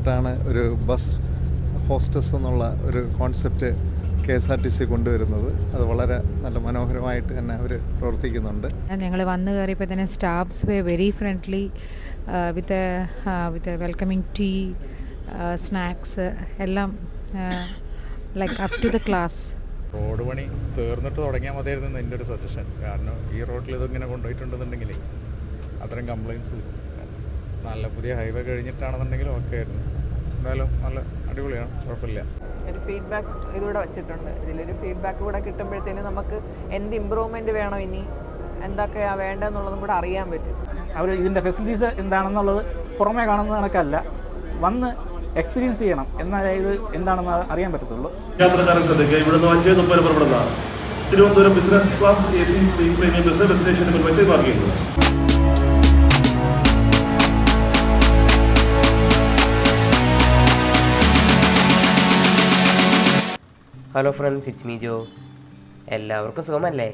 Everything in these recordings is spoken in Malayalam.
ആദ്യമായിട്ടാണ് ഒരു ബസ് ഹോസ്റ്റസ് എന്നുള്ള ഒരു കോൺസെപ്റ്റ് KSRTC കൊണ്ടുവരുന്നത്. അത് വളരെ നല്ല മനോഹരമായിട്ട് തന്നെ അവർ പ്രവർത്തിക്കുന്നുണ്ട്. ഞങ്ങൾ വന്ന് കയറിയപ്പോൾ തന്നെ staffs were very friendly with welcoming tea, snacks എല്ലാം like up to the class. Road പണി തീർന്നിട്ട് തുടങ്ങിയാൽ മതിയായിരുന്നു എൻ്റെ ഒരു സജഷൻ. കാരണം ഈ റോഡിൽ ഇതിങ്ങനെ കൊണ്ടുപോയിട്ടുണ്ടെന്നുണ്ടെങ്കിൽ അത്രയും കംപ്ലയിൻസ് നല്ല പുതിയ ഹൈവേ കഴിഞ്ഞിട്ടാണെന്നുണ്ടെങ്കിലും ഒക്കെ ആയിരുന്നു. എന്തായാലും നല്ല അടിപൊളിയാണ്, കുഴപ്പമില്ല. ഒരു ഫീഡ്ബാക്ക് ഇതിലൂടെ വെച്ചിട്ടുണ്ട്. ഇതിലൊരു ഫീഡ്ബാക്ക് കൂടെ കിട്ടുമ്പോഴത്തേനും നമുക്ക് എന്ത് ഇമ്പ്രൂവ്മെൻറ്റ് വേണോ, ഇനി എന്തൊക്കെയാണ് വേണ്ടതെന്നുള്ളതും കൂടെ അറിയാൻ പറ്റും. അവർ ഇതിൻ്റെ ഫെസിലിറ്റീസ് എന്താണെന്നുള്ളത് പുറമേ കാണുന്ന കണക്കല്ല, വന്ന് എക്സ്പീരിയൻസ് ചെയ്യണം, എന്നാലേ ഇത് എന്താണെന്ന് അറിയാൻ പറ്റത്തുള്ളൂ. യാത്രക്കാരൻ ശ്രദ്ധിക്കുക, ഇവിടുന്ന് 5:30 പുറപ്പെടുന്ന Thiruvananthapuram business class AC premium bus സ്റ്റേഷന് മുൻവശം പാർക്ക് ചെയ്യുന്നു. Hello friends, it's me Jo. എല്ലാവർക്കും സുഖമല്ലേ?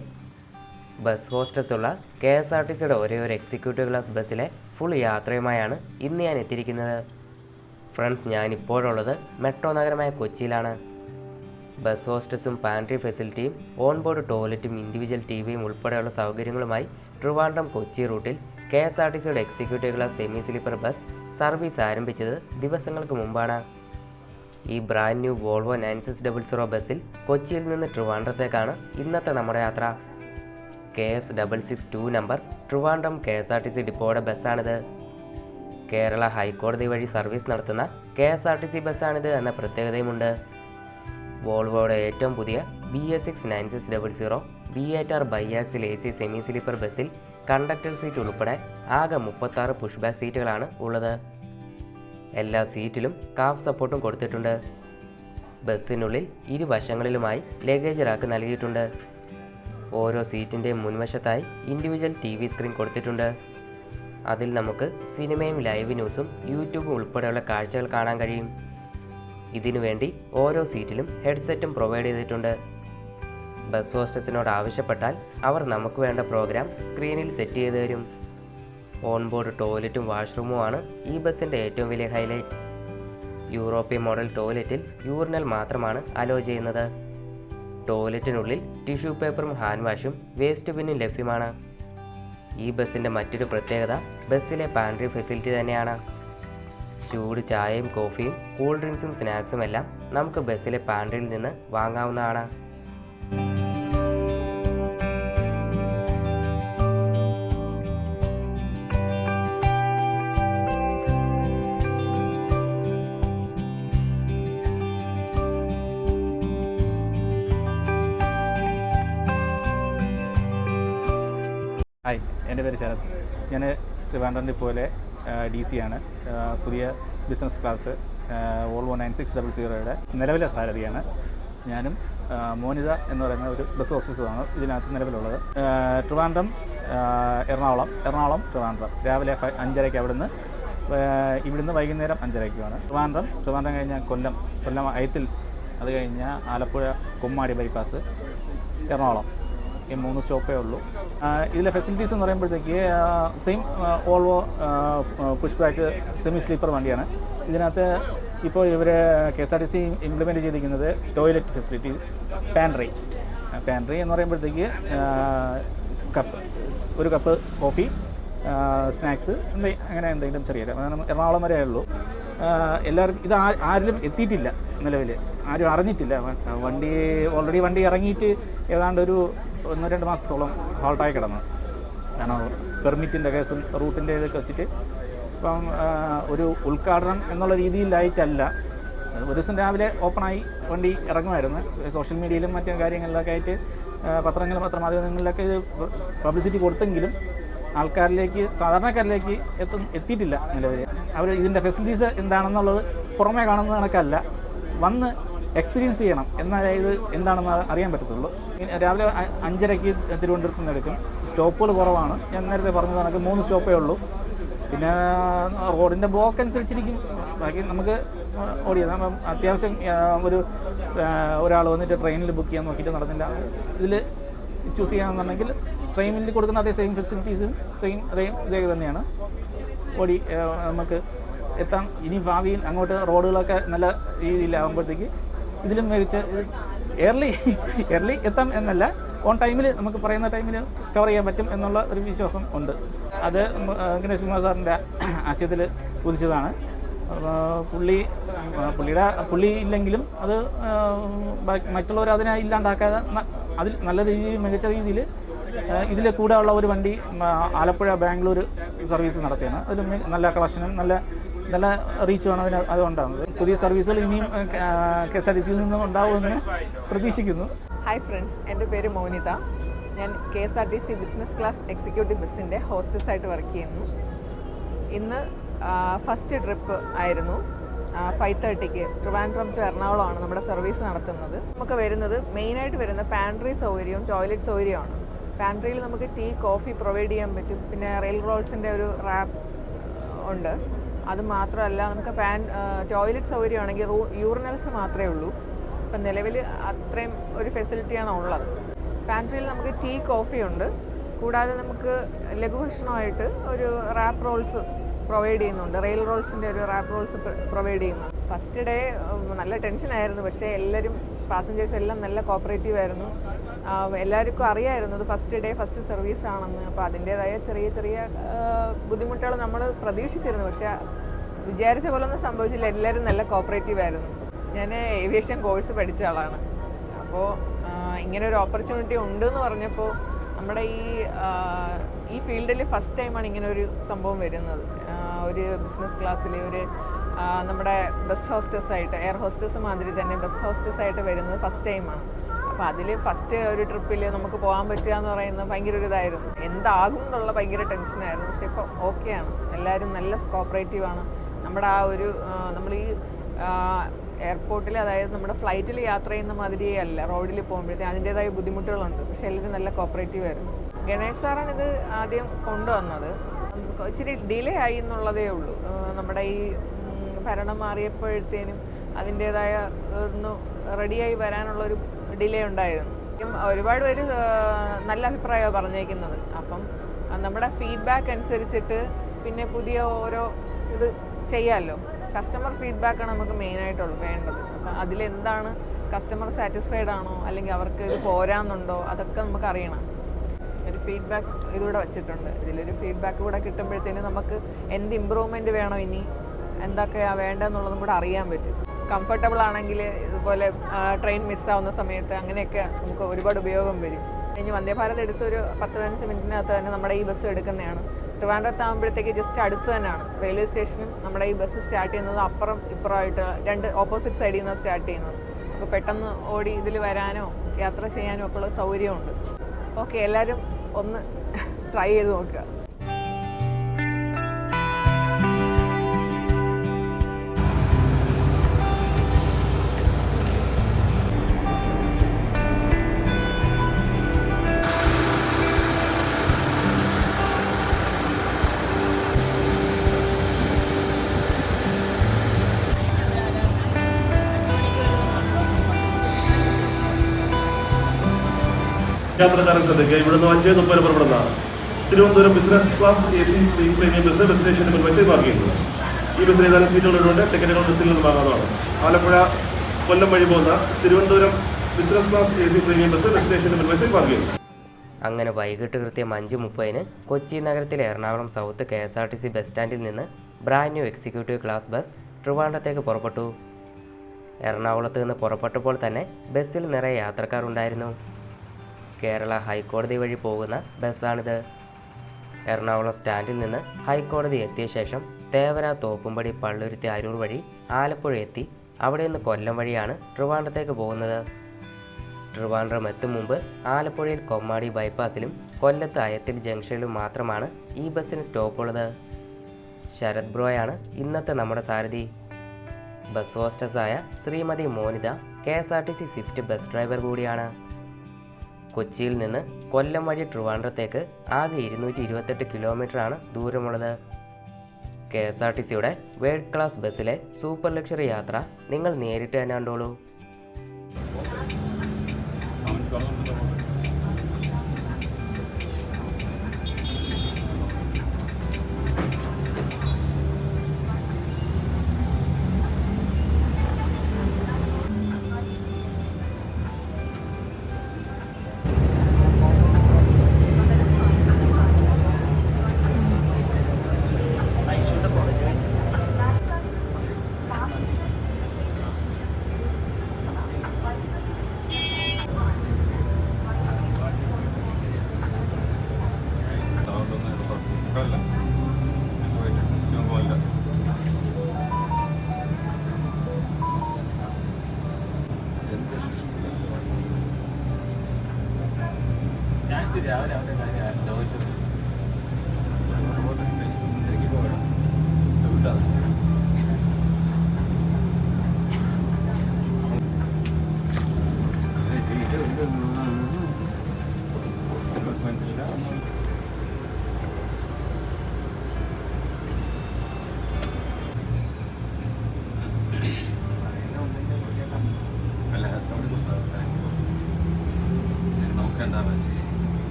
ബസ് ഹോസ്റ്റസ് ഉള്ള KSRTCയുടെ ഒരേ ഒരു എക്സിക്യൂട്ടീവ് ക്ലാസ് ബസ്സിലെ ഫുൾ യാത്രയുമായാണ് ഇന്ന് ഞാൻ എത്തിയിരിക്കുന്നത്. ഫ്രണ്ട്സ്, ഞാനിപ്പോഴുള്ളത് മെട്രോ നഗരമായ കൊച്ചിയിലാണ്. ബസ് ഹോസ്റ്റസും പാൻട്രി ഫെസിലിറ്റിയും ഓൺ ബോർഡ് ടോയ്ലറ്റും ഇൻഡിവിജ്വൽ TVയും ഉൾപ്പെടെയുള്ള സൗകര്യങ്ങളുമായി ട്രിവാൻഡ്രം കൊച്ചി റൂട്ടിൽ KSRTCയുടെ executive class semi sleeper bus service ആരംഭിച്ചത് ദിവസങ്ങൾക്ക് മുമ്പാണ്. ഈ ബ്രാൻഡ് ന്യൂ വോൾവോ 9600 ബസ്സിൽ കൊച്ചിയിൽ നിന്ന് ട്രിവാൻഡ്രത്തേക്കാണ് ഇന്നത്തെ നമ്മുടെ യാത്ര. KS662 നമ്പർ ട്രിവാൻഡ്രം KSRTC ഡിപ്പോയുടെ ബസ്സാണിത്. കേരള ഹൈക്കോടതി വഴി സർവീസ് നടത്തുന്ന KSRTC ബസ്സാണിത് എന്ന പ്രത്യേകതയുമുണ്ട്. വോൾവോയുടെ ഏറ്റവും പുതിയ BS6 9600 B8R ബൈആക്സിൽ AC semi sleeper ബസ്സിൽ കണ്ടക്ടർ സീറ്റ് ഉൾപ്പെടെ ആകെ 36 പുഷ് ബാക്ക് സീറ്റുകളാണ് ഉള്ളത്. എല്ലാ സീറ്റിലും കാഫ് സപ്പോർട്ടും കൊടുത്തിട്ടുണ്ട്. ബസ്സിനുള്ളിൽ ഇരുവശങ്ങളിലുമായി ലഗേജ് റാക്ക് നൽകിയിട്ടുണ്ട്. ഓരോ സീറ്റിൻ്റെയും മുൻവശത്തായി ഇൻഡിവിജ്വൽ TV സ്ക്രീൻ കൊടുത്തിട്ടുണ്ട്. അതിൽ നമുക്ക് സിനിമയും ലൈവ് ന്യൂസും യൂട്യൂബും ഉൾപ്പെടെയുള്ള കാഴ്ചകൾ കാണാൻ കഴിയും. ഇതിനുവേണ്ടി ഓരോ സീറ്റിലും ഹെഡ്സെറ്റും പ്രൊവൈഡ് ചെയ്തിട്ടുണ്ട്. ബസ് ഹോസ്റ്റസിനോട് ആവശ്യപ്പെട്ടാൽ അവർ നമുക്ക് വേണ്ട പ്രോഗ്രാം സ്ക്രീനിൽ സെറ്റ് ചെയ്ത് തരും. ഓൺബോർഡ് ടോയ്ലറ്റും വാഷ്റൂമുമാണ് ഈ ബസ്സിൻ്റെ ഏറ്റവും വലിയ ഹൈലൈറ്റ്. യൂറോപ്യൻ മോഡൽ ടോയ്ലറ്റിൽ യൂറിനൽ മാത്രമാണ് അലോ ചെയ്യുന്നത്. ടോയ്ലറ്റിനുള്ളിൽ ടിഷ്യൂ പേപ്പറും ഹാൻഡ് വാഷും വേസ്റ്റ് ബിന്നും ലഭ്യമാണ്. ഈ ബസ്സിൻ്റെ മറ്റൊരു പ്രത്യേകത ബസ്സിലെ പാൻട്രി ഫെസിലിറ്റി തന്നെയാണ്. ചൂട് ചായയും കോഫിയും കൂൾ ഡ്രിങ്ക്സും സ്നാക്സും എല്ലാം നമുക്ക് ബസ്സിലെ പാൻട്രിയിൽ നിന്ന് വാങ്ങാവുന്നതാണ്. ഹായ്, എൻ്റെ പേര് ശരത്. ഞാൻ ട്രിവാൻഡ്രം ഡിപ്പോയിലെ DC ആണ്. പുതിയ ബിസിനസ് ക്ലാസ് വോൾവോ 9600യുടെ നിലവിലെ സാരഥിയാണ്. ഞാനും മോനിത എന്ന് പറയുന്ന ഒരു ബസ് ഹോസ്റ്റസുമാണ് ഇതിനകത്ത് നിലവിലുള്ളത്. ട്രിവാൻഡ്രം എറണാകുളം ട്രിവാൻഡ്രം രാവിലെ 5:30ക്ക് ഇവിടുന്ന് വൈകുന്നേരം 5:30ക്കുമാണ്. ട്രിവാൻഡ്രം കഴിഞ്ഞാൽ കൊല്ലം അയത്തിൽ, അത് കഴിഞ്ഞാൽ ആലപ്പുഴ കൊമ്മാടി ബൈപ്പാസ്, എറണാകുളം, ഈ 3 സ്റ്റോപ്പേ ഉള്ളൂ. ഇതിലെ ഫെസിലിറ്റീസ് എന്ന് പറയുമ്പോഴത്തേക്ക് same Volvo push back semi sleeper വണ്ടിയാണ്. ഇതിനകത്ത് ഇപ്പോൾ ഇവർ KSRTC ഇംപ്ലിമെൻറ്റ് ചെയ്തിരിക്കുന്നത് ടോയ്ലറ്റ് ഫെസിലിറ്റി, പാൻട്രി എന്ന് പറയുമ്പോഴത്തേക്ക് ഒരു കപ്പ് കോഫി, സ്നാക്സ്, അങ്ങനെ എന്തെങ്കിലും ചെറിയ എറണാകുളം വരെ ഉള്ളൂ. എല്ലാവർക്കും ഇത് ആരിലും എത്തിയിട്ടില്ല, നിലവിൽ ആരും അറിഞ്ഞിട്ടില്ല. വണ്ടി ഇറങ്ങിയിട്ട് ഏതാണ്ട് ഒരു 1-2 മാസത്തോളം ഹോൾട്ടായി കിടന്നു. കാരണം പെർമിറ്റിൻ്റെ കേസും റൂട്ടിൻ്റെ ഇതൊക്കെ വെച്ചിട്ട് ഇപ്പം ഒരു ഉദ്ഘാടനം എന്നുള്ള രീതിയിലായിട്ടല്ല. ഒരു ദിവസം രാവിലെ ഓപ്പണായി വണ്ടി ഇറങ്ങുമായിരുന്നു. സോഷ്യൽ മീഡിയയിലും മറ്റു കാര്യങ്ങളിലൊക്കെ ആയിട്ട് പത്രമാധ്യമങ്ങളിലൊക്കെ ഇത് പബ്ലിസിറ്റി കൊടുത്തെങ്കിലും സാധാരണക്കാരിലേക്ക് എത്തിയിട്ടില്ല നിലവിൽ. അവർ ഇതിൻ്റെ ഫെസിലിറ്റീസ് എന്താണെന്നുള്ളത് പുറമേ കാണുന്ന കണക്കല്ല, വന്ന് എക്സ്പീരിയൻസ് ചെയ്യണം, എന്നാലേ ഇത് എന്താണെന്ന് അറിയാൻ പറ്റത്തുള്ളൂ. രാവിലെ 5:30ക്ക് തിരുവനന്തപുരത്ത് നിന്ന് എടുക്കും. സ്റ്റോപ്പുകൾ കുറവാണ്. ഞാൻ നേരത്തെ പറഞ്ഞത് കണക്ക് 3 സ്റ്റോപ്പേ ഉള്ളൂ. പിന്നെ റോഡിൻ്റെ ബ്ലോക്ക് അനുസരിച്ചിരിക്കും. ബാക്കി നമുക്ക് ഓടിയത് അപ്പം അത്യാവശ്യം ഒരാൾ വന്നിട്ട് ട്രെയിനിൽ ബുക്ക് ചെയ്യാൻ നോക്കിയിട്ട് നടന്നില്ല. ഇതിൽ ചൂസ് ചെയ്യാമെന്നുണ്ടെങ്കിൽ ട്രെയിനിൽ കൊടുക്കുന്ന അതേ സെയിം ഫെസിലിറ്റീസും അതേ തന്നെയാണ്. നമുക്ക് എത്താം. ഇനി ഭാവിയിൽ അങ്ങോട്ട് റോഡുകളൊക്കെ നല്ല രീതിയിലാകുമ്പോഴത്തേക്ക് ഇതിലും മികച്ച എയർലി എത്താം എന്നല്ല, ഓൺ ടൈമിൽ നമുക്ക് പറയുന്ന ടൈമിൽ കവർ ചെയ്യാൻ പറ്റും എന്നുള്ള ഒരു വിശ്വാസം ഉണ്ട്. അത് ഗണേഷ് കുമാർ സാറിൻ്റെ ആശയത്തിൽ ഉദിച്ചതാണ്. പുള്ളി ഇല്ലെങ്കിലും അത് മറ്റുള്ളവർ അതിനെ ഇല്ലാണ്ടാക്കാതെ അതിൽ നല്ല രീതിയിൽ മികച്ച രീതിയിൽ ഇതിൽ കൂടെ ഉള്ള ഒരു വണ്ടി ആലപ്പുഴ ബാംഗ്ലൂർ സർവീസ് നടത്തിയാണ്. അതിൽ നല്ല കളക്ഷനും നല്ല റീച്ചുമാണ് അതുകൊണ്ടാണ്. പുതിയ സർവീസുകൾ ഇനിയും KSRTC നിന്നും ഉണ്ടാവുമെന്ന് പ്രതീക്ഷിക്കുന്നു. ഹായ് ഫ്രണ്ട്സ്, എൻ്റെ പേര് മോനിത. ഞാൻ KSRTC ബിസിനസ് ക്ലാസ് എക്സിക്യൂട്ടീവ് ബസ്സിൻ്റെ ഹോസ്റ്റസായിട്ട് വർക്ക് ചെയ്യുന്നു. ഇന്ന് ഫസ്റ്റ് ട്രിപ്പ് ആയിരുന്നു. 5:30 ട്രിവാൻഡ്രം ടു എറണാകുളമാണ് നമ്മുടെ സർവീസ് നടത്തുന്നത്. നമുക്ക് മെയിനായിട്ട് വരുന്ന പാൻട്രി സൗകര്യവും ടോയ്ലറ്റ് സൗകര്യമാണ്. പാൻട്രിയിൽ നമുക്ക് ടീ, കോഫി പ്രൊവൈഡ് ചെയ്യാൻ പറ്റും. പിന്നെ റെയിൽ റോൾസിൻ്റെ ഒരു റാപ്പ് ഉണ്ട്. അത് മാത്രമല്ല, നമുക്ക് ടോയ്ലറ്റ് സൗകര്യമാണെങ്കിൽ യൂറിനൽസ് മാത്രമേ ഉള്ളൂ. ഇപ്പം നിലവിൽ അത്രയും ഒരു ഫെസിലിറ്റിയാണ് ഉള്ളത്. പാൻട്രിയിൽ നമുക്ക് ടീ, കോഫി ഉണ്ട്. കൂടാതെ നമുക്ക് ലഘുഭക്ഷണമായിട്ട് ഒരു റാപ്പ് റോൾസ് പ്രൊവൈഡ് ചെയ്യുന്നുണ്ട്. റെയിൽ റോൾസിൻ്റെ ഒരു റാപ്പ് റോൾസ് പ്രൊവൈഡ് ചെയ്യുന്നുണ്ട്. ഫസ്റ്റ് ഡേ നല്ല ടെൻഷനായിരുന്നു, പക്ഷേ പാസഞ്ചേഴ്സ് എല്ലാം നല്ല കോപ്പറേറ്റീവ് ആയിരുന്നു. എല്ലാവർക്കും അറിയായിരുന്നു ഇത് ഫസ്റ്റ് ഡേ ഫസ്റ്റ് സർവീസ് ആണെന്ന്. അപ്പോൾ അതിൻ്റേതായ ചെറിയ ബുദ്ധിമുട്ടുകൾ നമ്മൾ പ്രതീക്ഷിച്ചിരുന്നു, പക്ഷേ വിചാരിച്ച പോലെ ഒന്നും സംഭവിച്ചില്ല. എല്ലാവരും നല്ല കോപ്പറേറ്റീവ് ആയിരുന്നു. ഞാൻ ഏവിയേഷൻ കോഴ്സ് പഠിച്ച ആളാണ്. അപ്പോൾ ഇങ്ങനെ ഒരു ഓപ്പർച്യൂണിറ്റി ഉണ്ടെന്ന് പറഞ്ഞപ്പോൾ നമ്മുടെ ഈ ഫീൽഡിൽ ഫസ്റ്റ് ടൈമാണ് ഇങ്ങനെ ഒരു സംഭവം വരുന്നത്. ഒരു ബിസിനസ് ക്ലാസ്സിൽ നമ്മുടെ ബസ് ഹോസ്റ്റസായിട്ട്, എയർ ഹോസ്റ്റസ് മാതിരി തന്നെ ബസ് ഹോസ്റ്റസായിട്ട് വരുന്നത് ഫസ്റ്റ് ടൈമാണ്. അപ്പോൾ അതിൽ ഫസ്റ്റ് ഒരു ട്രിപ്പിൽ നമുക്ക് പോകാൻ പറ്റുക എന്ന് പറയുന്നത് ഭയങ്കര ഒരു ഇതായിരുന്നു. എന്താകും എന്നുള്ള ഭയങ്കര ടെൻഷനായിരുന്നു. പക്ഷേ ഇപ്പോൾ ഓക്കെയാണ്. എല്ലാവരും നല്ല കോപ്പറേറ്റീവാണ്. നമ്മുടെ നമ്മൾ ഈ എയർപോർട്ടിൽ, അതായത് നമ്മുടെ ഫ്ലൈറ്റിൽ യാത്ര ചെയ്യുന്ന മാതിരിയല്ല റോഡിൽ പോകുമ്പോഴത്തേക്കും അതിൻ്റേതായ ബുദ്ധിമുട്ടുകളുണ്ട്. പക്ഷേ എല്ലാവരും നല്ല കോപ്പറേറ്റീവ് ആയിരുന്നു. ഗണേഷ് സാറാണ് ഇത് ആദ്യം കൊണ്ടുവന്നത്. ഇച്ചിരി ഡിലേ ആയി എന്നുള്ളതേ ഉള്ളൂ. നമ്മുടെ ഈ ഭരണം മാറിയപ്പോഴത്തേനും അതിൻ്റേതായ ഒന്ന് റെഡിയായി വരാനുള്ളൊരു ഡിലേ ഉണ്ടായിരുന്നു. ഒരുപാട് പേര് നല്ല അഭിപ്രായമാണ് പറഞ്ഞേക്കുന്നത്. അപ്പം നമ്മുടെ ഫീഡ്ബാക്ക് അനുസരിച്ചിട്ട് പിന്നെ പുതിയ ഓരോ ഇത് ചെയ്യാമല്ലോ. കസ്റ്റമർ ഫീഡ്ബാക്കാണ് നമുക്ക് മെയിനായിട്ടുള്ളൂ വേണ്ടത്. അപ്പം അതിലെന്താണ്, കസ്റ്റമർ സാറ്റിസ്ഫൈഡ് ആണോ അല്ലെങ്കിൽ അവർക്ക് ഇത് പോരാന്നുണ്ടോ, അതൊക്കെ നമുക്ക് അറിയണം. ഒരു ഫീഡ്ബാക്ക് ഇതിലൂടെ വെച്ചിട്ടുണ്ട്. ഇതിലൊരു ഫീഡ്ബാക്ക് കൂടെ കിട്ടുമ്പോഴത്തേനും നമുക്ക് എന്ത് ഇമ്പ്രൂവ്മെൻറ്റ് വേണോ, ഇനി എന്തൊക്കെയാണ് വേണ്ടതെന്നുള്ളതും കൂടെ അറിയാൻ പറ്റും. കംഫർട്ടബിൾ ആണെങ്കിൽ ഇതുപോലെ ട്രെയിൻ മിസ്സാവുന്ന സമയത്ത് അങ്ങനെയൊക്കെ നമുക്ക് ഒരുപാട് ഉപയോഗം വരും. ഇനി വന്ദേ ഭാരത് എടുത്തൊരു 10-15 മിനിറ്റിനകത്ത് തന്നെ നമ്മുടെ ഈ ബസ് എടുക്കുന്നതാണ്. ട്രിവാൻഡ്രത്താകുമ്പോഴത്തേക്ക് ജസ്റ്റ് അടുത്ത് തന്നെയാണ് റെയിൽവേ സ്റ്റേഷനും നമ്മുടെ ഈ ബസ് സ്റ്റാർട്ട് ചെയ്യുന്നത്. അപ്പുറം ഇപ്പുറമായിട്ട് 2 ഓപ്പോസിറ്റ് സൈഡിൽ നിന്നാണ് സ്റ്റാർട്ട് ചെയ്യുന്നത്. അപ്പോൾ പെട്ടെന്ന് ഓടി ഇതിൽ വരാനോ യാത്ര ചെയ്യാനോ ഒക്കെ ഉള്ള സൗകര്യമുണ്ട്. ഓക്കെ, എല്ലാവരും ഒന്ന് ട്രൈ ചെയ്ത് നോക്കുക. യാത്രക്കാരൻ ശ്രദ്ധിക്കുക. ഇവിടുന്ന് 5:30 പുറപ്പെടുന്ന Thiruvananthapuram business class AC premium bus സ്റ്റേഷന് മുൻവശം പാർക്ക് ചെയ്യുന്നത്. ഈ ബസ്സിൽ ഏതാനും സീറ്റുകളുണ്ട്. ടിക്കറ്റുകൾ ബസ്സിൽ നിന്ന് വാങ്ങാവുന്നതാണ്. ആലപ്പുഴ കൊല്ലം വഴി പോകുന്ന Thiruvananthapuram business class AC premium bus സ്റ്റേഷന് മുൻവശം പാർക്ക് ചെയ്യുന്നു. അങ്ങനെ വൈകിട്ട് കൃത്യം 5:30 കൊച്ചി നഗരത്തിലെ എറണാകുളം സൗത്ത് KSRTC ബസ് സ്റ്റാൻഡിൽ നിന്ന് brand new executive class bus ട്രിവാൻഡ്രത്തേക്ക് പുറപ്പെട്ടു. എറണാകുളത്ത് നിന്ന് പുറപ്പെട്ടപ്പോൾ തന്നെ ബസ്സിൽ നിറയെ യാത്രക്കാരുണ്ടായിരുന്നു. കേരള ഹൈക്കോടതി വഴി പോകുന്ന ബസ്സാണിത്. എറണാകുളം സ്റ്റാൻഡിൽ നിന്ന് ഹൈക്കോടതി എത്തിയ ശേഷം തേവര, തോപ്പുംപടി, പള്ളുരുത്തി, അരൂർ വഴി ആലപ്പുഴ എത്തി അവിടെ നിന്ന് കൊല്ലം വഴിയാണ് ട്രിവാൻഡ്രത്തേക്ക് പോകുന്നത്. ട്രിവാൻഡ്രം എത്തും മുമ്പ് ആലപ്പുഴയിൽ കൊമ്മാടി ബൈപ്പാസിലും കൊല്ലത്ത് അയത്തിൽ ജംഗ്ഷനിലും മാത്രമാണ് ഈ ബസ്സിന് സ്റ്റോപ്പുള്ളത്. ശരത് ബ്രോയാണ് ഇന്നത്തെ നമ്മുടെ സാരഥി. ബസ് ഹോസ്റ്റസായ Shrimati Monitha KSRTC swift bus driver കൂടിയാണ്. കൊച്ചിയിൽ നിന്ന് കൊല്ലം വഴി ട്രിവാൻഡ്രത്തേക്ക് ആകെ 228 കിലോമീറ്ററാണ് ദൂരമുള്ളത്. KSRTCയുടെ വേൾഡ് ക്ലാസ് ബസ്സിലെ സൂപ്പർ ലക്ഷറി യാത്ര നിങ്ങൾ നേരിട്ട് തന്നെ കണ്ടോളൂ.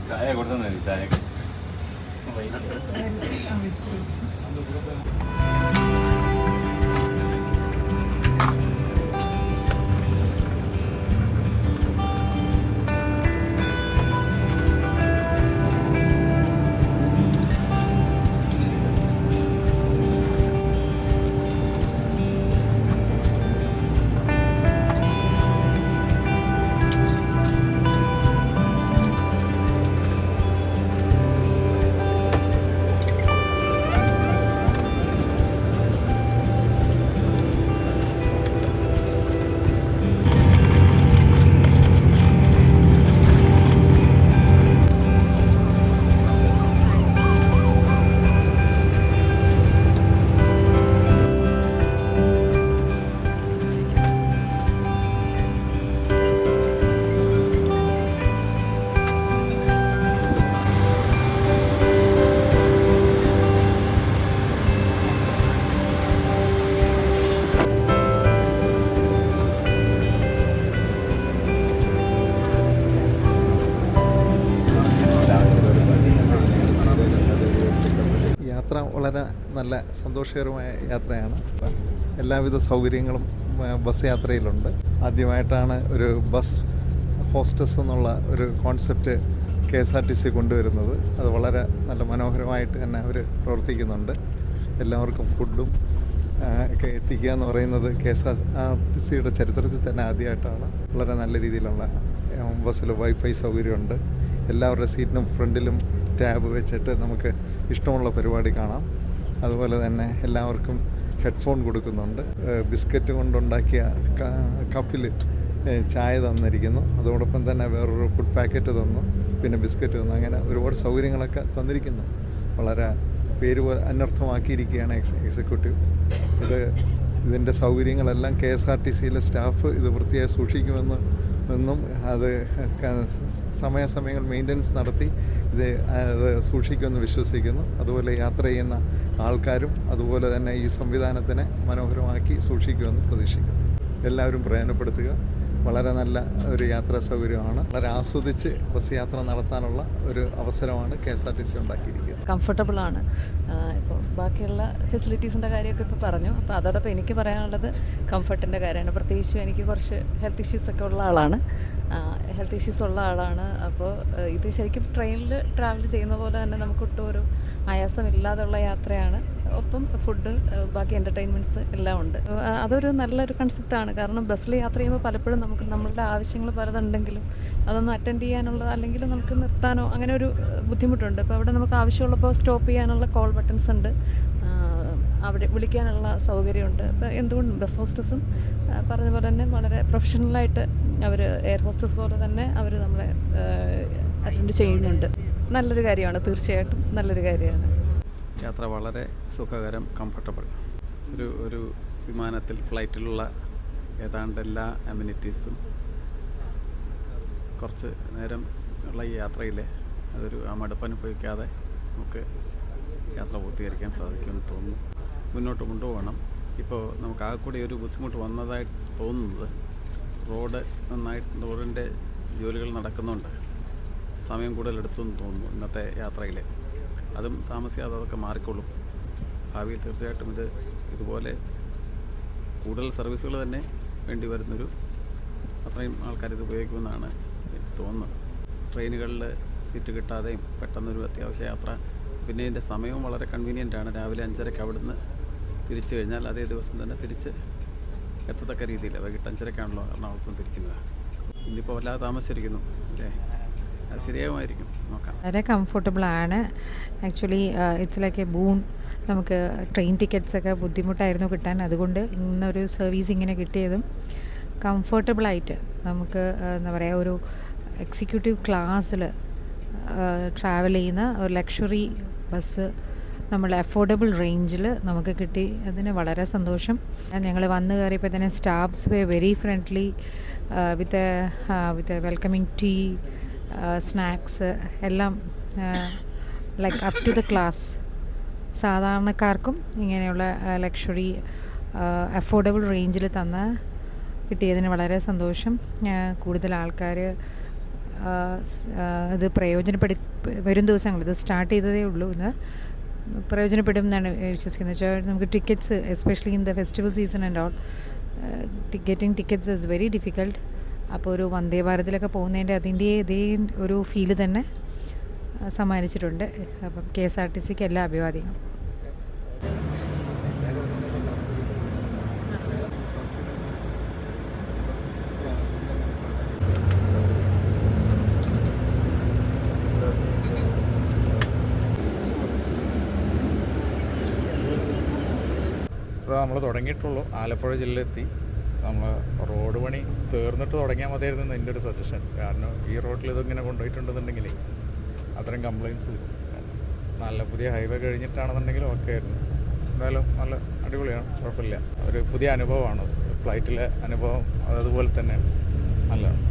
ചായ കൊടുത്താൽ മതി ചായ യാത്ര വളരെ നല്ല സന്തോഷകരമായ യാത്രയാണ്. എല്ലാവിധ സൗകര്യങ്ങളും ബസ് യാത്രയിലുണ്ട്. ആദ്യമായിട്ടാണ് ഒരു ബസ് ഹോസ്റ്റസ് എന്നുള്ള ഒരു കോൺസെപ്റ്റ് KSRTC കൊണ്ടുവരുന്നത്. അത് വളരെ നല്ല മനോഹരമായിട്ട് തന്നെ അവർ പ്രവർത്തിക്കുന്നുണ്ട്. എല്ലാവർക്കും ഫുഡും ഒക്കെ എത്തിക്കുക എന്ന് പറയുന്നത് KSRTCയുടെ ചരിത്രത്തിൽ തന്നെ ആദ്യമായിട്ടാണ്. വളരെ നല്ല രീതിയിലുള്ള ബസ്സിൽ വൈഫൈ സൗകര്യമുണ്ട്. എല്ലാവരുടെ സീറ്റിനും ഫ്രണ്ടിലും ടാബ് വെച്ചിട്ട് നമുക്ക് ഇഷ്ടമുള്ള പരിപാടി കാണാം. അതുപോലെ തന്നെ എല്ലാവർക്കും ഹെഡ്ഫോൺ കൊടുക്കുന്നുണ്ട്. ബിസ്ക്കറ്റ് കൊണ്ടുണ്ടാക്കിയ കപ്പിൽ ചായ തന്നിരിക്കുന്നു. അതോടൊപ്പം തന്നെ വേറൊരു ഫുഡ് പാക്കറ്റ് തന്നു, പിന്നെ ബിസ്ക്കറ്റ് തന്നു. അങ്ങനെ ഒരുപാട് സൗകര്യങ്ങളൊക്കെ തന്നിരിക്കുന്നു. വളരെ പേര് അനർത്ഥമാക്കിയിരിക്കുകയാണ് എക്സിക്യൂട്ടീവ്. ഇതിൻ്റെ സൗകര്യങ്ങളെല്ലാം KSRTCയിലെ സ്റ്റാഫ് ഇത് വൃത്തിയായി സൂക്ഷിക്കുമെന്നും അത് സമയാസമയങ്ങൾ മെയിൻ്റനൻസ് നടത്തി അത് സൂക്ഷിക്കുമെന്ന് വിശ്വസിക്കുന്നു. അതുപോലെ യാത്ര ചെയ്യുന്ന ആൾക്കാരും അതുപോലെ തന്നെ ഈ സംവിധാനത്തിനെ മനോഹരമാക്കി സൂക്ഷിക്കുമെന്ന് പ്രതീക്ഷിക്കുന്നു. എല്ലാവരും പ്രയോജനപ്പെടുത്തുക. വളരെ നല്ല ഒരു യാത്രാ സൗകര്യമാണ്. വളരെ ആസ്വദിച്ച് ബസ് യാത്ര നടത്താനുള്ള ഒരു അവസരമാണ് KSRTC ഉണ്ടാക്കിയിരിക്കുന്നത്. കംഫർട്ടബിളാണ്. ഇപ്പോൾ ബാക്കിയുള്ള ഫെസിലിറ്റീസിൻ്റെ കാര്യമൊക്കെ ഇപ്പോൾ പറഞ്ഞു. അപ്പോൾ അതോടൊപ്പം എനിക്ക് പറയാനുള്ളത് കംഫർട്ടിൻ്റെ കാര്യമാണ്. പ്രത്യേകിച്ചും എനിക്ക് കുറച്ച് ഹെൽത്ത് ഇഷ്യൂസൊക്കെ ഉള്ള ആളാണ്. അപ്പോൾ ഇത് ശരിക്കും ട്രെയിനിൽ ട്രാവൽ ചെയ്യുന്ന പോലെ തന്നെ നമുക്കൊട്ടും ഒരു ആയാസമില്ലാതുള്ള യാത്രയാണ്. ഒപ്പം ഫുഡ്, ബാക്കി എൻ്റർടൈൻമെൻറ്റ്സ് എല്ലാം ഉണ്ട്. അതൊരു നല്ലൊരു കൺസെപ്റ്റാണ്. കാരണം ബസ്സിൽ യാത്ര ചെയ്യുമ്പോൾ പലപ്പോഴും നമുക്ക് നമ്മളുടെ ആവശ്യങ്ങൾ പലതുണ്ടെങ്കിലും അതൊന്നും അറ്റൻഡ് ചെയ്യാനുള്ള അല്ലെങ്കിൽ നമുക്ക് നിർത്താനോ അങ്ങനെ ഒരു ബുദ്ധിമുട്ടുണ്ട്. അപ്പോൾ അവിടെ നമുക്ക് ആവശ്യമുള്ളപ്പോൾ സ്റ്റോപ്പ് ചെയ്യാനുള്ള കോൾ ബട്ടൺസ് ഉണ്ട്, അവിടെ വിളിക്കാനുള്ള സൗകര്യമുണ്ട്. അപ്പോൾ എന്തുകൊണ്ടും ബസ് ഹോസ്റ്റസും പറഞ്ഞ പോലെ തന്നെ വളരെ പ്രൊഫഷണലായിട്ട് അവർ എയർ ഹോസ്റ്റസ് പോലെ തന്നെ അവർ നമ്മളെ അറ്റൻഡ് ചെയ്യുന്നുണ്ട്. നല്ലൊരു കാര്യമാണ്, തീർച്ചയായിട്ടും നല്ലൊരു കാര്യമാണ്. യാത്ര വളരെ സുഖകരം, കംഫർട്ടബിൾ. ഒരു വിമാനത്തിൽ ഫ്ലൈറ്റിലുള്ള ഏതാണ്ട് എല്ലാ അമ്യൂണിറ്റീസും കുറച്ച് നേരം ഉള്ള ഈ യാത്രയിൽ അതൊരു മടുപ്പനുഭവിക്കാതെ നമുക്ക് യാത്ര പൂർത്തീകരിക്കാൻ സാധിക്കുമെന്ന് തോന്നുന്നു. മുന്നോട്ട് കൊണ്ടുപോകണം. ഇപ്പോൾ നമുക്ക് ആകെക്കൂടി ഒരു ബുദ്ധിമുട്ട് വന്നതായിട്ട് തോന്നുന്നത് റോഡിൻ്റെ ജോലികൾ നടക്കുന്നുണ്ട്. സമയം കൂടുതലെടുത്തെന്ന് തോന്നുന്നു ഇന്നത്തെ യാത്രയിൽ. അതും താമസിയാതെ അതൊക്കെ മാറിക്കൊള്ളും. ഭാവിയിൽ തീർച്ചയായിട്ടും ഇതുപോലെ കൂടുതൽ സർവീസുകൾ തന്നെ വേണ്ടി വരുന്നൊരു അത്രയും ആൾക്കാരിത് ഉപയോഗിക്കുമെന്നാണ് എനിക്ക് തോന്നുന്നത്. ട്രെയിനുകളിൽ സീറ്റ് കിട്ടാതെയും പെട്ടെന്നൊരു അത്യാവശ്യ യാത്ര, പിന്നെ ഇതിൻ്റെ സമയവും വളരെ കൺവീനിയൻ്റാണ്. രാവിലെ 5:30 അവിടുന്ന് തിരിച്ചു കഴിഞ്ഞാൽ അതേ ദിവസം തന്നെ തിരിച്ച് എത്തത്തക്ക രീതിയിൽ വൈകിട്ട് 5:30-ക്കാണല്ലോ എറണാകുളത്ത് തിരിക്കുന്നത്. ഇന്നിപ്പോൾ വല്ലാതെ താമസിച്ചിരിക്കുന്നു അല്ലേ? അത് ശരിയാകുമായിരിക്കും, നോക്കാം. വളരെ കംഫർട്ടബിളാണ്. Actually it's like a boon. നമുക്ക് ട്രെയിൻ ടിക്കറ്റ്സൊക്കെ ബുദ്ധിമുട്ടായിരുന്നു കിട്ടാൻ. അതുകൊണ്ട് ഇന്നൊരു സർവീസ് ഇങ്ങനെ കിട്ടിയതും കംഫർട്ടബിളായിട്ട് നമുക്ക് എന്താ പറയുക, ഒരു എക്സിക്യൂട്ടീവ് ക്ലാസ്സിൽ ട്രാവൽ ചെയ്യുന്ന ഒരു ലക്ഷറി ബസ് നമ്മൾ അഫോർഡബിൾ റേഞ്ചിൽ നമുക്ക് കിട്ടി. അതിന് വളരെ സന്തോഷം. ഞങ്ങൾ വന്ന് കയറിയപ്പോൾ തന്നെ staffs were very friendly with welcoming tea, snacks എല്ലാം like up to the class. സാധാരണക്കാർക്കും ഇങ്ങനെയുള്ള ലക്ഷറി അഫോർഡബിൾ റേഞ്ചിൽ കിട്ടിയതിന് വളരെ സന്തോഷം. കൂടുതൽ ആൾക്കാർ ഇത് വരും ദിവസങ്ങൾ, ഇത് സ്റ്റാർട്ട് ചെയ്തതേ ഉള്ളൂ, ഇന്ന് പ്രയോജനപ്പെടും എന്നാണ് വിശ്വസിക്കുന്നത്. വെച്ചാൽ നമുക്ക് tickets especially in the festival season and all getting tickets is very difficult. അപ്പോൾ ഒരു വന്ദേ ഭാരതിലൊക്കെ പോകുന്നതിൻ്റെ അതിൻ്റെ ഇതേ ഒരു ഫീല് തന്നെ സമ്മാനിച്ചിട്ടുണ്ട്. അപ്പം KSRTCക്ക് എല്ലാ അഭിവാദ്യങ്ങളും. ഇപ്പോൾ നമ്മൾ തുടങ്ങിയിട്ടുള്ളൂ. ആലപ്പുഴ ജില്ലയിലെത്തി. നമ്മൾ റോഡ് പണി തീർന്നിട്ട് തുടങ്ങിയാൽ മതിയായിരുന്നു എൻ്റെ ഒരു സജഷൻ. കാരണം ഈ റോഡിൽ ഇതിങ്ങനെ കൊണ്ടുപോയിട്ടുണ്ടെന്നുണ്ടെങ്കിൽ അത്രയും കംപ്ലയിൻസ് വരും. നല്ല പുതിയ ഹൈവേ കഴിഞ്ഞിട്ടാണെന്നുണ്ടെങ്കിലും ഒക്കെ ആയിരുന്നു. എന്തായാലും നല്ല അടിപൊളിയാണ്, കുഴപ്പമില്ല. ഒരു പുതിയ അനുഭവമാണ്. ഫ്ലൈറ്റിലെ അനുഭവം അതുപോലെ തന്നെയാണ്, നല്ലതാണ്.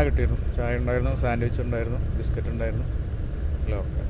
കിട്ടിയിരുന്നു. ചായ ഉണ്ടായിരുന്നു, സാൻഡ്വിച്ച് ഉണ്ടായിരുന്നു, ബിസ്ക്കറ്റ് ഉണ്ടായിരുന്നു, എല്ലാം ഓക്കെ.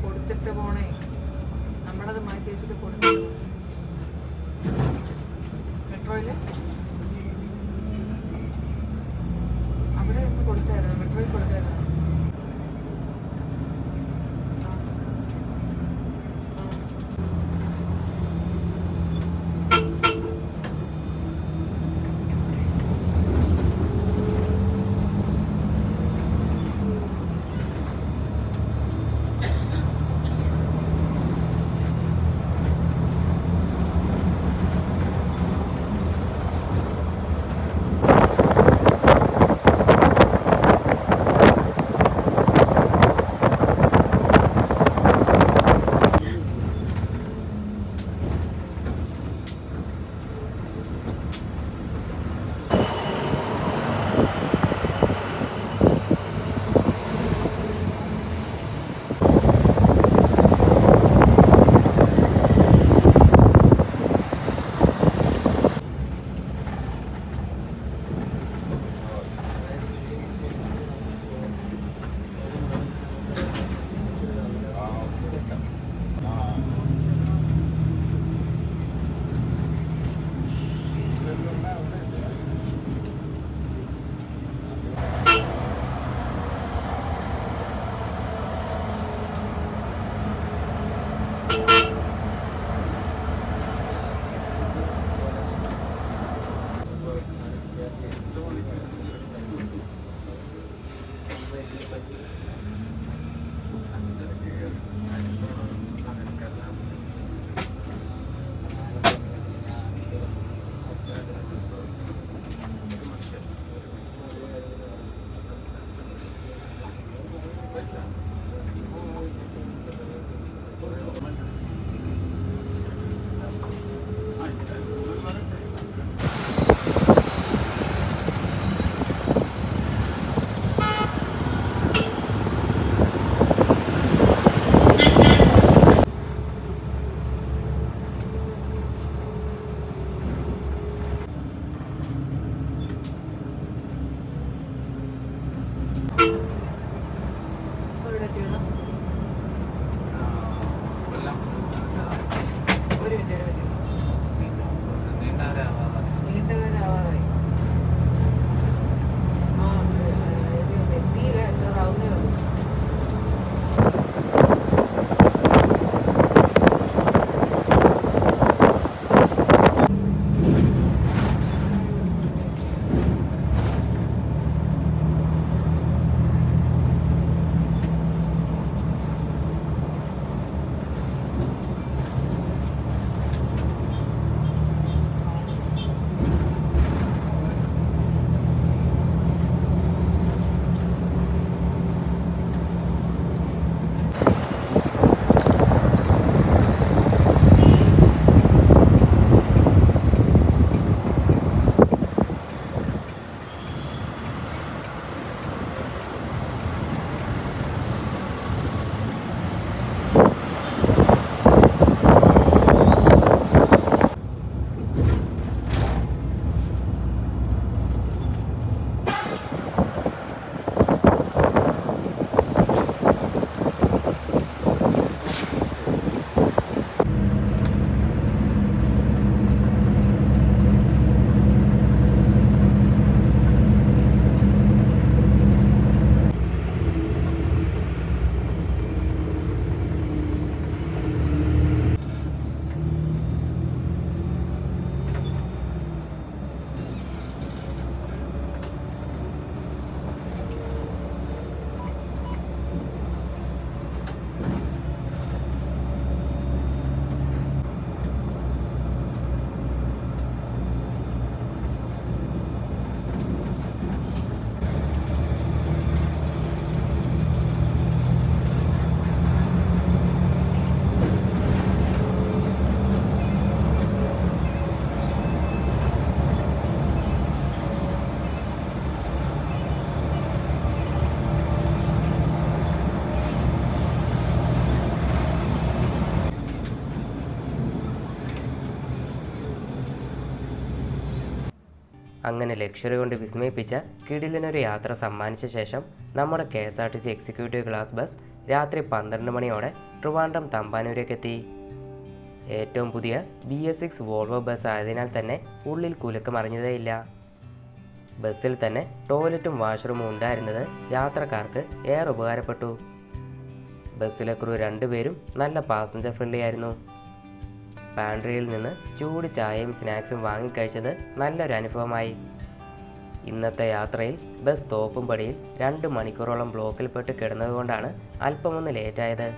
കൊടുത്തിട്ട് പോണേ, നമ്മളത് മാറ്റി വെച്ചിട്ട് കൊടുത്തിട്ട് മെട്രോയില് അവിടെ ഒന്ന് കൊടുത്തായിരുന്നു, മെട്രോയിൽ കൊടുത്തായിരുന്നു. അങ്ങനെ ലക്ഷറി കൊണ്ട് വിസ്മയിപ്പിച്ച കിടിലനൊരു യാത്ര സമ്മാനിച്ച ശേഷം നമ്മുടെ KSRTC എക്സിക്യൂട്ടീവ് ക്ലാസ് ബസ് രാത്രി 12 മണിയോടെ ട്രിവാൻഡ്രം തമ്പാനൂരേക്കെത്തി. ഏറ്റവും പുതിയ BS6 വോൾവോ ബസ് ആയതിനാൽ തന്നെ ഉള്ളിൽ കുലുക്കമറിഞ്ഞതേയില്ല. ബസ്സിൽ തന്നെ ടോയ്ലറ്റും വാഷ്റൂമും ഉണ്ടായിരുന്നത് യാത്രക്കാർക്ക് ഏറെ ഉപകാരപ്പെട്ടു. ബസ്സിലെ ക്രൂ 2 പേരും നല്ല പാസഞ്ചർ ഫ്രണ്ട്ലി ആയിരുന്നു. പാൻട്രിയിൽ നിന്ന് ചൂട് ചായയും സ്നാക്സും വാങ്ങിക്കഴിച്ചത് നല്ലൊരു അനുഭവമായി. ഇന്നത്തെ യാത്രയിൽ ബസ് തോപ്പുംപടിയിൽ 2 മണിക്കൂറോളം ബ്ലോക്കിൽപ്പെട്ട് കിടന്നതുകൊണ്ടാണ് അല്പമൊന്ന് ലേറ്റായത്.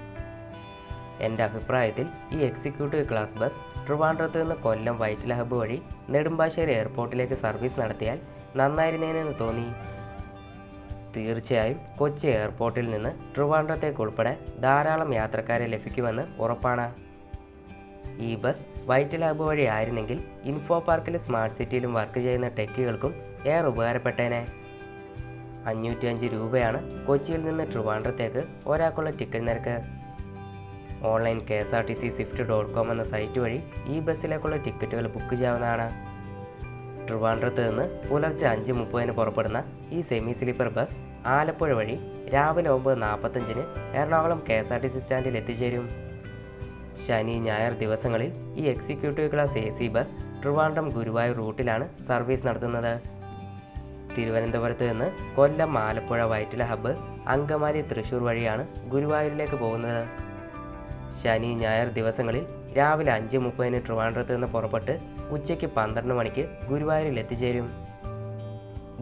എൻ്റെ അഭിപ്രായത്തിൽ ഈ എക്സിക്യൂട്ടീവ് ക്ലാസ് ബസ് ട്രിവാൻഡ്രത്ത് നിന്ന് കൊല്ലം വൈറ്റില ഹബ്ബ് വഴി നെടുമ്പാശ്ശേരി എയർപോർട്ടിലേക്ക് സർവീസ് നടത്തിയാൽ നന്നായിരുന്നേനെന്ന് തോന്നി. തീർച്ചയായും കൊച്ചി എയർപോർട്ടിൽ നിന്ന് ട്രിവാൻഡ്രത്തേക്ക് ഉൾപ്പെടെ ധാരാളം യാത്രക്കാരെ ലഭിക്കുമെന്ന് ഉറപ്പാണ്. ഈ ബസ് വൈറ്റില ഹബ്ബ് വഴി ആയിരുന്നെങ്കിൽ ഇൻഫോ പാർക്കിലും സ്മാർട്ട് സിറ്റിയിലും വർക്ക് ചെയ്യുന്ന ടെക്കികൾക്കും ഏറെ ഉപകാരപ്പെട്ടേനെ. 505 രൂപയാണ് കൊച്ചിയിൽ നിന്ന് ട്രിവാൻഡ്രത്തേക്ക് ഒരാൾക്കുള്ള ടിക്കറ്റ് നിരക്ക്. ഓൺലൈൻ KSRTCSwift.com എന്ന സൈറ്റ് വഴി ഈ ബസ്സിലേക്കുള്ള ടിക്കറ്റുകൾ ബുക്ക് ചെയ്യാവുന്നതാണ്. ട്രിവാൻഡ്രത്ത് നിന്ന് പുലർച്ചെ 5:30 പുറപ്പെടുന്ന ഈ സെമി സ്ലീപ്പർ ബസ് ആലപ്പുഴ വഴി രാവിലെ 9:45 എറണാകുളം KSRTC സ്റ്റാൻഡിൽ എത്തിച്ചേരും. ശനി ഞായർ ദിവസങ്ങളിൽ ഈ executive class AC bus Trivandrum Guruvayur റൂട്ടിലാണ് സർവീസ് നടത്തുന്നത്. തിരുവനന്തപുരത്ത് നിന്ന് കൊല്ലം, ആലപ്പുഴ, വൈറ്റില ഹബ്ബ്, അങ്കമാലി, തൃശ്ശൂർ വഴിയാണ് ഗുരുവായൂരിലേക്ക് പോകുന്നത്. ശനി ഞായർ ദിവസങ്ങളിൽ രാവിലെ 5:30 ട്രിവാൻഡ്രത്ത് നിന്ന് പുറപ്പെട്ട് ഉച്ചയ്ക്ക് 12 മണിക്ക് ഗുരുവായൂരിൽ എത്തിച്ചേരും.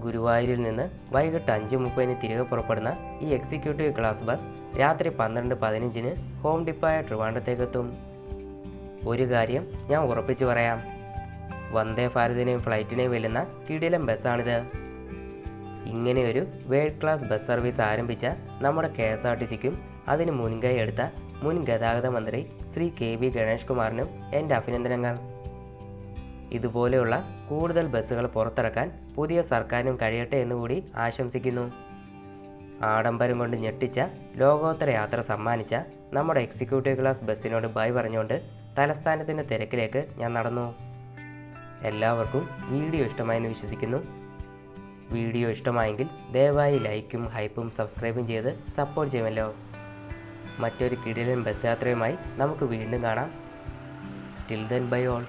ഗുരുവായൂരിൽ നിന്ന് വൈകിട്ട് 5:30 തിരികെ പുറപ്പെടുന്ന ഈ എക്സിക്യൂട്ടീവ് ക്ലാസ് ബസ് രാത്രി 12:15 ഹോം ഡിപ്പായ ട്രിവാൻഡ്രത്തേക്കെത്തും. ഒരു കാര്യം ഞാൻ ഉറപ്പിച്ചു പറയാം, വന്ദേ ഭാരതിനെയും ഫ്ലൈറ്റിനെയും വെല്ലുന്ന കിടിലൻ ബസ്സാണിത്. ഇങ്ങനെയൊരു വേൾഡ് ക്ലാസ് ബസ് സർവീസ് ആരംഭിച്ച നമ്മുടെ KSRTCക്കും അതിന് മുൻകൈ എടുത്ത മുൻ ഗതാഗത മന്ത്രി ശ്രീ KB ഗണേഷ് കുമാറിനും എൻ്റെ അഭിനന്ദനങ്ങൾ. ഇതുപോലെയുള്ള കൂടുതൽ ബസ്സുകൾ പുറത്തിറക്കാൻ പുതിയ സർക്കാരിനും കഴിയട്ടെ എന്നുകൂടി ആശംസിക്കുന്നു. ആഡംബരം കൊണ്ട് ഞെട്ടിച്ച ലോകോത്തര യാത്ര സമ്മാനിച്ച നമ്മുടെ എക്സിക്യൂട്ടീവ് ക്ലാസ് ബസ്സിനോട് ബൈ പറഞ്ഞുകൊണ്ട് തലസ്ഥാനത്തിൻ്റെ തിരക്കിലേക്ക് ഞാൻ നടന്നു. എല്ലാവർക്കും വീഡിയോ ഇഷ്ടമായെന്ന് വിശ്വസിക്കുന്നു. വീഡിയോ ഇഷ്ടമായെങ്കിൽ ദയവായി ലൈക്കും ഹൈപ്പും സബ്സ്ക്രൈബും ചെയ്ത് സപ്പോർട്ട് ചെയ്യുമല്ലോ. മറ്റൊരു കിടിലൻ ബസ് യാത്രയുമായി നമുക്ക് വീണ്ടും കാണാം. Till then bye all.